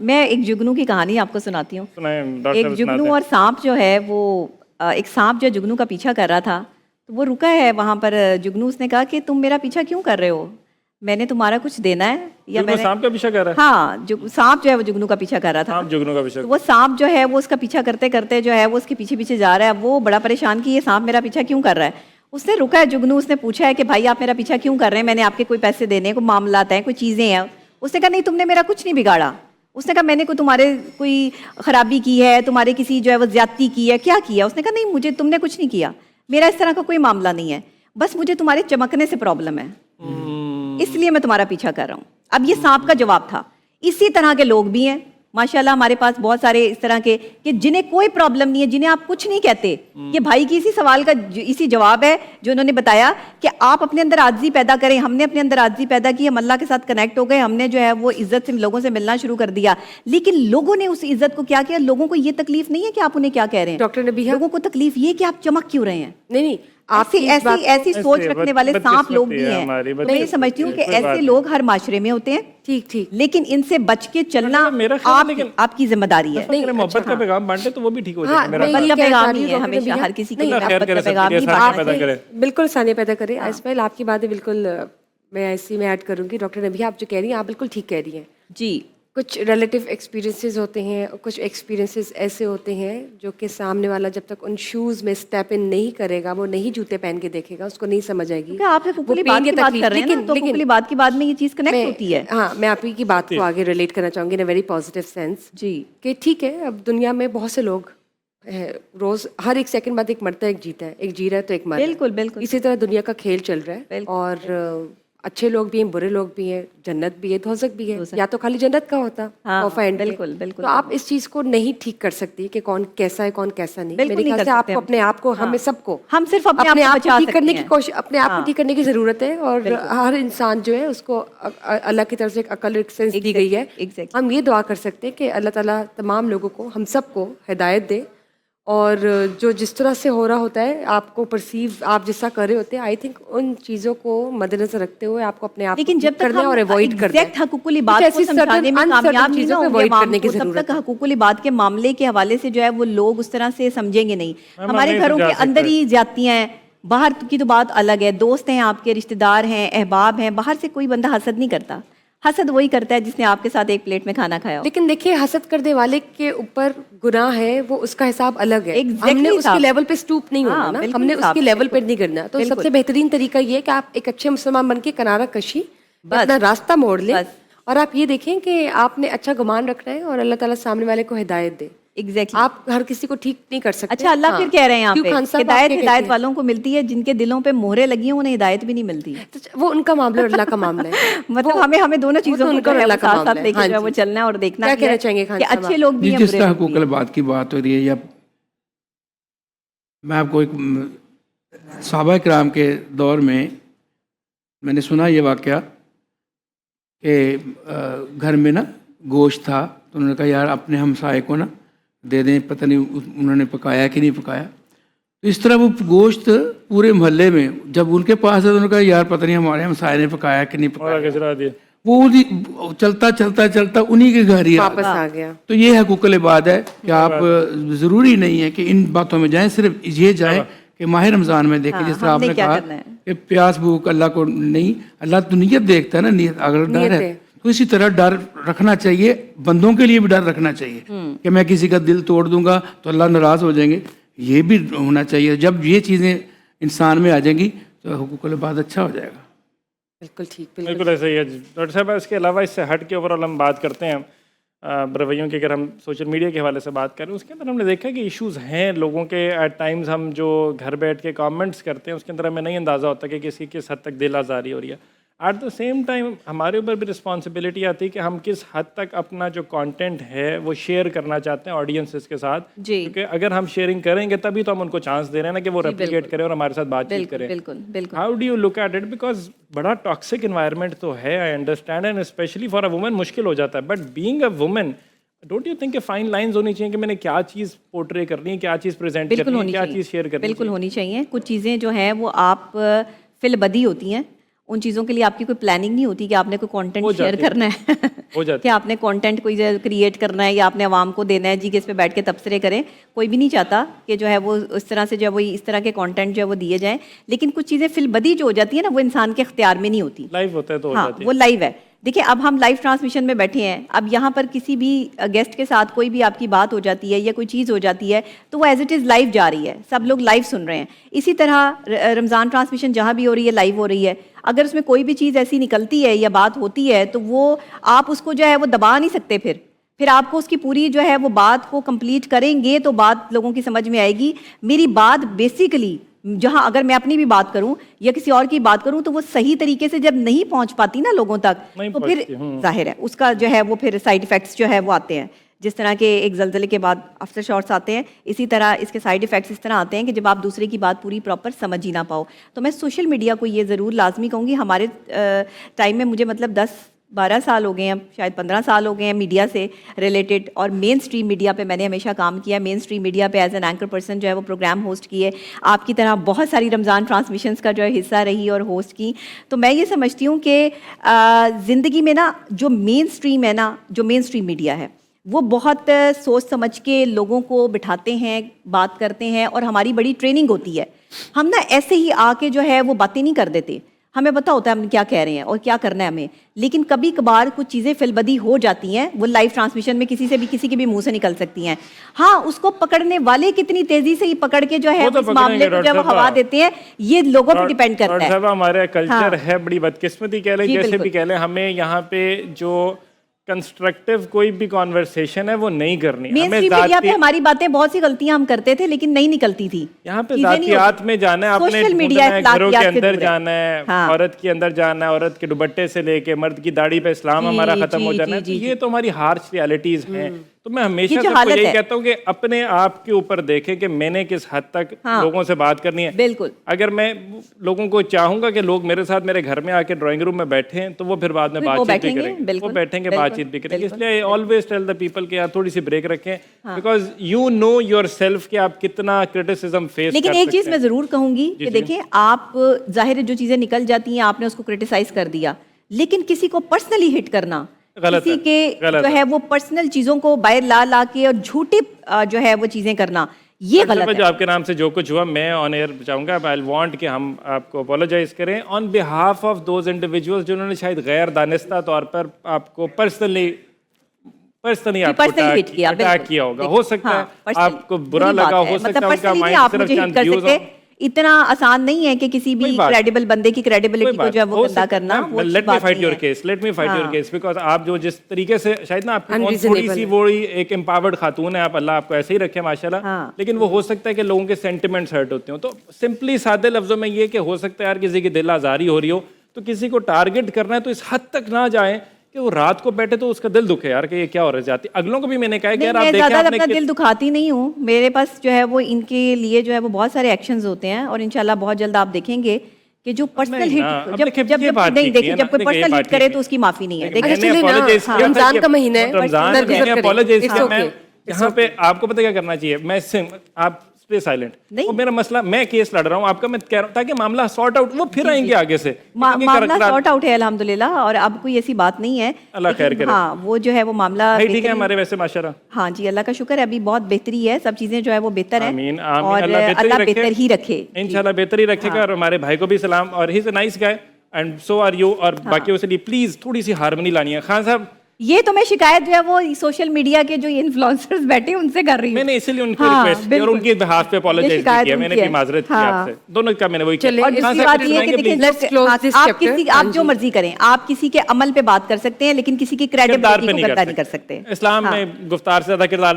میں ایک جگنو کی کہانی آپ کو سناتی ہوں. ایک جگنو اور سانپ جو ہے وہ ایک سانپ جو جگنو کا پیچھا کر رہا تھا تو وہ رکا ہے وہاں پر. جگنو اس نے کہا کہ تم میرا پیچھا کیوں کر رہے ہو, میں نے تمہارا کچھ دینا ہے یا میں سانپ کا پیچھا کر رہا ہے؟ ہاں سانپ جو ہے وہ جگنو کا پیچھا کر رہا تھا. وہ سانپ جو ہے وہ اس کا پیچھا کرتے کرتے جو ہے وہ اس کے پیچھے پیچھے جا رہا ہے. وہ بڑا پریشان کہ یہ سانپ میرا پیچھا کیوں کر رہا ہے. اس نے رکا ہے جگنو, اس نے پوچھا ہے کہ بھائی آپ میرا پیچھا کیوں کر رہے ہیں, میں نے آپ کے کوئی پیسے دینے, کوئی معاملات ہیں, کوئی چیزیں ہیں. اس نے کہا نہیں تم نے میرا کچھ نہیں بگاڑا. اس نے کہا میں نے کوئی تمہارے کوئی خرابی کی ہے, تمہارے کسی جو ہے وہ زیادتی کی ہے, کیا کیا؟ اس نے کہا نہیں مجھے تم نے کچھ نہیں کیا, میرا اس طرح کا کوئی معاملہ نہیں ہے, بس مجھے تمہارے چمکنے سے پرابلم ہے, اس لیے میں تمہارا پیچھا کر رہا ہوں. اب یہ سانپ کا جواب تھا. اسی طرح کے لوگ بھی ہیں ماشاءاللہ ہمارے پاس بہت سارے اس طرح کے کہ جنہیں کوئی پرابلم نہیں ہے, جنہیں آپ کچھ نہیں کہتے. یہ بھائی کی اسی سوال کا اسی جواب ہے جو انہوں نے بتایا کہ آپ اپنے اندر عاجزی پیدا کریں. ہم نے اپنے اندر عاجزی پیدا کی, ہم اللہ کے ساتھ کنیکٹ ہو گئے, ہم نے جو ہے وہ عزت سے لوگوں سے ملنا شروع کر دیا. لیکن لوگوں نے اس عزت کو کیا کیا, لوگوں کو یہ تکلیف نہیں ہے کہ آپ انہیں کیا کہہ رہے ہیں. ڈاکٹر نبیہہ, لوگوں کو تکلیف یہ کہ آپ چمک کیوں رہے ہیں. نہیں ایسی سوچ رکھنے والے سانپ لوگ بھی ہیں. میں یہ سمجھتی ہوں کہ ایسے لوگ ہر معاشرے میں ہوتے ہیں, ٹھیک, لیکن ان سے بچ کے چلنا آپ کی ذمہ داری ہے. محبت کا پیغام بانٹے تو وہ بھی ٹھیک ہو جائے گا. محبت کا پیغام ہی ہے ہمیشہ, ہر کسی کی محبت کا پیغام ہی. بالکل ثانیہ پیدا کرے. اسماعیل آپ کی باتیں بالکل میں ایسی میں ایڈ کروں گی. ڈاکٹر نبیہہ آپ جو کہہ رہی ہیں آپ بالکل ٹھیک کہہ رہی ہیں. جی, کچھ ریلیٹیو ایکسپیرینسز ہوتے ہیں, کچھ ایکسپیرینسز ایسے ہوتے ہیں جو کہ سامنے والا جب تک ان شوز میں اسٹیپ ان نہیں کرے گا, وہ نہیں جوتے پہن کے دیکھے گا, اس کو نہیں سمجھ آئے گی. آپ حقوقی بات کی بات کر رہے ہیں نا, تو حقوقی بات کی بات میں یہ چیز کنیکٹ ہوتی ہے. ہاں, میں آپ کی بات کو آگے ریلیٹ کرنا چاہوں گی ان اے ویری پازیٹیو سینس. جی, کہ ٹھیک ہے اب دنیا میں بہت سے لوگ روز ہر ایک سیکنڈ بعد ایک مرتا ہے, ایک جیتا ہے, ایک جی رہا ہے تو ایک مر رہا ہے. بالکل بالکل اسی طرح دنیا کا کھیل چل رہا ہے, اور اچھے لوگ بھی ہیں, برے لوگ بھی ہیں, جنت بھی ہے, دوزخ بھی ہے, یا تو خالی جنت کا ہوتا بالکل بالکل. تو آپ اس چیز کو نہیں ٹھیک کر سکتی کہ کون کیسا ہے کون کیسا نہیں. میرے خیال سے آپ کو اپنے آپ کو, ہمیں سب کو ہم صرف اپنے آپ کو ٹھیک کرنے کی کوشش, اپنے آپ کو ٹھیک کرنے کی ضرورت ہے. اور ہر انسان جو ہے اس کو اللہ کی طرف سے ایک عقل ایک سینس دی گئی ہے. ہم یہ دعا کر سکتے ہیں کہ اللہ تعالیٰ تمام لوگوں کو, ہم سب کو ہدایت دے, اور جو جس طرح سے ہو رہا ہوتا ہے آپ کو پرسیو, آپ جس طرح کر رہے ہوتے ہیں, آئی تھنک ان چیزوں کو مد نظر رکھتے ہوئے آپ کو اپنے آپ لیکن جب تک اور اوائڈ کرنا ہے. حقوق العباد کو سمجھانے میں کامیاب نہیں ہوں گے عوام کو, تب تک حقوق العباد کے معاملے کے حوالے سے جو ہے وہ لوگ اس طرح سے سمجھیں گے نہیں. ہمارے گھروں کے اندر ہی زیادتیاں ہیں, باہر کی تو بات الگ ہے. دوست ہیں آپ کے, رشتہ دار ہیں, احباب ہیں, باہر سے کوئی بندہ حسد نہیں کرتا. حسد وہی کرتا ہے جس نے آپ کے ساتھ ایک پلیٹ میں کھانا کھایا. لیکن دیکھیے حسد کرنے والے کے اوپر گناہ ہے, وہ اس کا حساب الگ ہے. ہم نے اس کے لیول پہ اسٹوپ نہیں ہونا نا, ہم نے اس کے لیول پہ نہیں کرنا. تو سب سے بہترین طریقہ یہ ہے کہ آپ ایک اچھے مسلمان بن کے کنارہ کشی اپنا راستہ موڑ لیں, اور آپ یہ دیکھیں کہ آپ نے اچھا گمان رکھنا ہے, اور اللہ تعالیٰ سامنے والے کو ہدایت دے. آپ ہر کسی کو ٹھیک نہیں کر سکتے. اچھا, اللہ پھر کہہ رہے ہیں یہاں پہ ہدایت والوں کو ملتی ہے, جن کے دلوں پہ مہریں لگی ہیں انہیں ہدایت بھی نہیں ملتی. وہ ان کا معاملہ اور اللہ کا معاملہ ہے. مطلب ہمیں دونوں چیزوں کو ساتھ ساتھ لے کے وہ چلنا ہے اور دیکھنا کہ اچھے لوگ بھی ہیں. جس طرح حقوق العباد کی بات ہو رہی ہے, یا میں آپ کو ایک صحابہ کرام کے دور میں نے سنا یہ واقعہ کہ گھر میں نا گوشت تھا, تو انہوں نے کہا یار اپنے ہمسائے کو نا دے دیں, پتہ نہیں انہوں نے پکایا کہ نہیں پکایا. تو اس طرح وہ گوشت پورے محلے میں جب ان کے پاس ہے تو انہوں نے کہا یار پتہ نہیں ہمارے ہمسائے نے پکایا کہ نہیں پکایا. وہ چلتا چلتا چلتا انہی کے گھر ہی واپس آ گیا. تو یہ حقوق العباد ہے کہ آپ ضروری نہیں ہے کہ ان باتوں میں جائیں, صرف یہ جائیں کہ ماہ رمضان میں دیکھیں, جس طرح آپ نے کہا کہ پیاس بھوک اللہ کو نہیں, اللہ تو نیت دیکھتا ہے نا, نیت اگر ڈر ہے تو اسی طرح ڈر رکھنا چاہیے. بندوں کے لیے بھی ڈر رکھنا چاہیے کہ میں کسی کا دل توڑ دوں گا تو اللہ ناراض ہو جائیں گے, یہ بھی ہونا چاہیے. جب یہ چیزیں انسان میں آ جائیں گی تو حقوق العباد اچھا ہو جائے گا. بالکل ٹھیک, بالکل ایسا ہی ہے. ڈاکٹر صاحب اس کے علاوہ اس سے ہٹ کے اوور آل ہم بات کرتے ہیں رویوں کی. اگر ہم سوشل میڈیا کے حوالے سے بات کریں, اس کے اندر ہم نے دیکھا کہ ایشوز ہیں لوگوں کے. ایٹ ٹائمز ہم جو گھر بیٹھ کے کامنٹس کرتے ہیں اس کے اندر ہمیں نہیں اندازہ ہوتا کہ کسی کس حد تک دل آزاری ہو رہی ہے. ایٹ دا سیم ٹائم ہمارے اوپر بھی رسپانسبلٹی آتی ہے کہ ہم کس حد تک اپنا جو کانٹینٹ ہے وہ شیئر کرنا چاہتے ہیں آڈینسز کے ساتھ. کیونکہ اگر ہم شیئرنگ کریں گے تبھی تو ہم ان کو چانس دے رہے ہیں نا کہ وہ ریپلیکیٹ کریں اور ہمارے ساتھ بات چیت کریں. How do you look at it, because بڑا ٹاکسک انوائرمنٹ تو ہے, I understand, and especially for a woman مشکل ہو جاتا ہے. But being a woman don't you think کہ فائن لائنز ہونی چاہیے کہ میں نے کیا چیز پورٹرے کرنی ہے, کیا چیز پریزنٹ کرنی ہے, کیا چیز شیئر کرنی ہے. بالکل ہونی چاہیے. کچھ چیزیں جو ہیں وہ آپ فی البدی ہوتی ہیں, ان چیزوں کے لیے آپ کی کوئی پلاننگ نہیں ہوتی کہ آپ نے کوئی کانٹینٹ شیئر کرنا ہے کہ آپ نے کانٹینٹ کوئی کریٹ کرنا ہے یا آپ نے عوام کو دینا ہے جی کہ اس پہ بیٹھ کے تبصرے کریں. کوئی بھی نہیں چاہتا کہ جو ہے وہ اس طرح سے جو ہے وہ اس طرح کے کانٹینٹ جو ہے وہ دیے جائیں. لیکن کچھ چیزیں فی البدی جو ہو جاتی ہیں نا وہ انسان کے اختیار میں نہیں ہوتی. لائیو ہوتا ہے تو ہاں وہ لائیو ہے. دیکھیں اب ہم لائیو ٹرانسمیشن میں بیٹھے ہیں, اب یہاں پر کسی بھی گیسٹ کے ساتھ کوئی بھی آپ کی بات ہو جاتی ہے یا کوئی چیز ہو جاتی ہے تو وہ ایز اٹ از لائیو جا رہی ہے, سب لوگ لائیو سن رہے ہیں. اسی طرح رمضان ٹرانسمیشن جہاں بھی ہو رہی ہے لائیو ہو رہی ہے. اگر اس میں کوئی بھی چیز ایسی نکلتی ہے یا بات ہوتی ہے تو وہ آپ اس کو جو ہے وہ دبا نہیں سکتے. پھر آپ کو اس کی پوری جو ہے وہ بات کو کمپلیٹ کریں گے تو بات لوگوں کی سمجھ میں آئے گی. میری بات بیسیکلی جہاں اگر میں اپنی بھی بات کروں یا کسی اور کی بات کروں تو وہ صحیح طریقے سے جب نہیں پہنچ پاتی نا لوگوں تک تو پھر ظاہر ہے اس کا جو ہے وہ پھر سائیڈ ایفیکٹس جو ہے وہ آتے ہیں. جس طرح کے ایک زلزلے کے بعد آفٹر شاٹس آتے ہیں, اسی طرح اس کے سائیڈ ایفیکٹس اس طرح آتے ہیں کہ جب آپ دوسرے کی بات پوری پراپر سمجھ ہی نہ پاؤ. تو میں سوشل میڈیا کو یہ ضرور لازمی کہوں گی. ہمارے ٹائم میں مجھے مطلب 10-12 سال ہو گئے ہیں, شاید 15 سال ہو گئے ہیں میڈیا سے ریلیٹڈ, اور مین اسٹریم میڈیا پہ میں نے ہمیشہ کام کیا. مین اسٹریم میڈیا پہ ایز این اینکر پرسن جو ہے وہ پروگرام ہوسٹ کیے. آپ کی طرح بہت ساری رمضان ٹرانسمیشنز کا جو ہے حصہ رہی اور ہوسٹ کی. تو میں یہ سمجھتی ہوں کہ زندگی میں نا جو مین اسٹریم ہے نا, جو مین اسٹریم میڈیا ہے وہ بہت سوچ سمجھ کے لوگوں کو بٹھاتے ہیں, بات کرتے ہیں, اور ہماری بڑی ٹریننگ ہوتی ہے. ہم نا ایسے ہی آ کے جو ہے وہ باتیں نہیں کر دیتے, ہمیں پتہ ہوتا ہے ہم کیا کہہ رہے ہیں اور کیا کرنا ہے ہمیں. لیکن کبھی کبھار کچھ چیزیں فی البدی ہو جاتی ہیں, وہ لائیو ٹرانسمیشن میں کسی سے بھی کسی کے بھی منہ سے نکل سکتی ہیں. ہاں اس کو پکڑنے والے کتنی تیزی سے ہی پکڑ کے جو ہے اس معاملے کو جو ہے وہ ہوا دیتے ہیں, یہ لوگوں پہ ڈیپینڈ کرتا ہے. ہمارا کلچر ہے بڑی بدقسمتی کہہ لیں, جیسے بھی کہہ لیں, ہمیں یہاں پہ جو کنسٹرکٹیو کوئی بھی کانورسیشن ہے وہ نہیں کرنی. مین اسٹریم میڈیا پہ ہماری باتیں بہت سی غلطیاں ہم کرتے تھے لیکن نہیں نکلتی تھی. یہاں پہ ذاتیات میں جانا ہے, اپنے گھروں کے اندر جانا ہے, عورت کے اندر جانا ہے, عورت کے دوپٹے سے لے کے مرد کی داڑھی پہ اسلام ہمارا ختم ہو جانا ہے. یہ تو ہماری ہارش ریالٹیز ہیں. تو میں ہمیشہ سب کو یہی کہتا ہوں کہ اپنے آپ کے اوپر دیکھیں کہ میں نے کس حد تک لوگوں سے بات کرنی ہے. بالکل اگر میں لوگوں کو چاہوں گا کہ لوگ میرے ساتھ میرے گھر میں آ کے ڈرائنگ روم میں بیٹھے ہیں تو وہ پھر بعد میں بات چیت بھی کریں گے, وہ بیٹھیں گے بات چیت بھی کریں گے. اس لیے آلویز ٹیل دا پیپل کہ تھوڑی سی بریک رکھیں, because you know yourself کہ آپ کتنا کرٹیسزم فیس کر سکتے ہیں. لیکن ایک چیز میں ضرور کہوں گی کہ دیکھیں آپ ظاہر جو چیزیں نکل جاتی ہیں آپ نے اس کو کرٹیسائز کر دیا, لیکن کسی کو پرسنلی ہٹ کرنا, کسی کے جو ہے وہ پرسنل چیزوں کو باہر لا کے اور جھوٹی جو ہے وہ چیزیں کرنا, یہ غلط ہے. جو آپ کے نام سے جو کچھ ہوا میں آن ایئر چاہوں گا, آئی وانٹ کہ ہم آپ کو اپولوجائز کریں آن بہاف آف دوز انڈیویجولز جنہوں نے شاید غیر دانستہ طور پر آپ کو پرسنلی آپ کو اٹیک کیا ہوگا. ہو سکتا ہے آپ کو برا لگا, ہو سکتا ہے ان کا مائنڈ صرف چند ویوز ہوں. اتنا آسان نہیں ہے کہ کسی بھی کریڈیبل بندے کی کریڈیبلٹی کو جو ہے وہ گندا کرنا. Let me fight your case because آپ جو جس طریقے سے شاید نا آپ کی تھوڑی سی وہی ایک امپاورڈ خاتون ہے, آپ اللہ آپ کو ایسے ہی رکھے ماشاءاللہ, لیکن وہ ہو سکتا ہے کہ لوگوں کے سینٹیمنٹس ہرٹ ہوتے ہوں. تو سمپلی سادے لفظوں میں یہ کہ ہو سکتا ہے یار کسی کی دل آزاری ہو رہی ہو تو کسی کو ٹارگٹ کرنا ہے تو اس حد تک نہ جائیں کہ وہ رات کو بیٹھے تو اس کا دل دکھے یار کہ یہ کیا ہو رہا جاتی. اگلوں کو بھی میں نے کہا کہ یار آپ دیکھیں میں اپنا دل دکھاتی نہیں ہوں, میرے پاس جو ہے وہ ان کے لیے جو ہے وہ بہت سارے ایکشنز ہوتے ہیں, اور انشاءاللہ بہت جلد آپ دیکھیں گے کہ جو پرسنل ہٹ جب کوئی پرسنل ہٹ کرے تو اس کی معافی نہیں ہے. رمضان کا مہینہ ہے, یہاں پہ آپ کو پتہ کیا کرنا چاہیے, میں آپ سائلنٹ, وہ میرا مسئلہ میں کیس لڑ رہا ہوں آپ کا, میں کہہ رہا ہوں تاکہ معاملہ سارٹ آؤٹ, وہ پھر آئیں گے آگے سے معاملہ سارٹ آؤٹ ہے الحمدللہ, اور اب کوئی ایسی بات نہیں ہے. اللہ خیر کرے. ہاں وہ جو ہے وہ معاملہ ٹھیک ہے ہمارے ویسے ماشاءاللہ. ہاں جی اللہ کا شکر ہے, ابھی بہت بہتری ہے, سب چیزیں جو ہے وہ بہتر ہیں, اور اللہ بہتر ہی رکھے انشاءاللہ, بہتر ہی رکھے گا. اور ہمارے بھائی کو بھی سلام, اور he is a nice guy and so are you. اور باقیوں سے پلیز تھوڑی سی ہارمنی لانی ہے. خان صاحب یہ تو میں شکایت جو ہے وہ سوشل میڈیا کے جو انفلوئنسرز بیٹھے ان سے کر رہی ہوں. میں نے اسی لیے ان کو ریکویسٹ کی اور ان کے بہاف پہ اپولوجائز کیا, میں نے بھی معذرت کی آپ سے, دونوں کا میں نے وہی کیا. اور دوسری بات یہ ہے کہ دیکھیں آپ جو مرضی کریں, آپ کسی کے عمل پہ بات کر سکتے ہیں لیکن کسی کی کریڈیبلٹی کو گندا نہیں کر سکتے. اسلام میں گفتار سے زیادہ کردار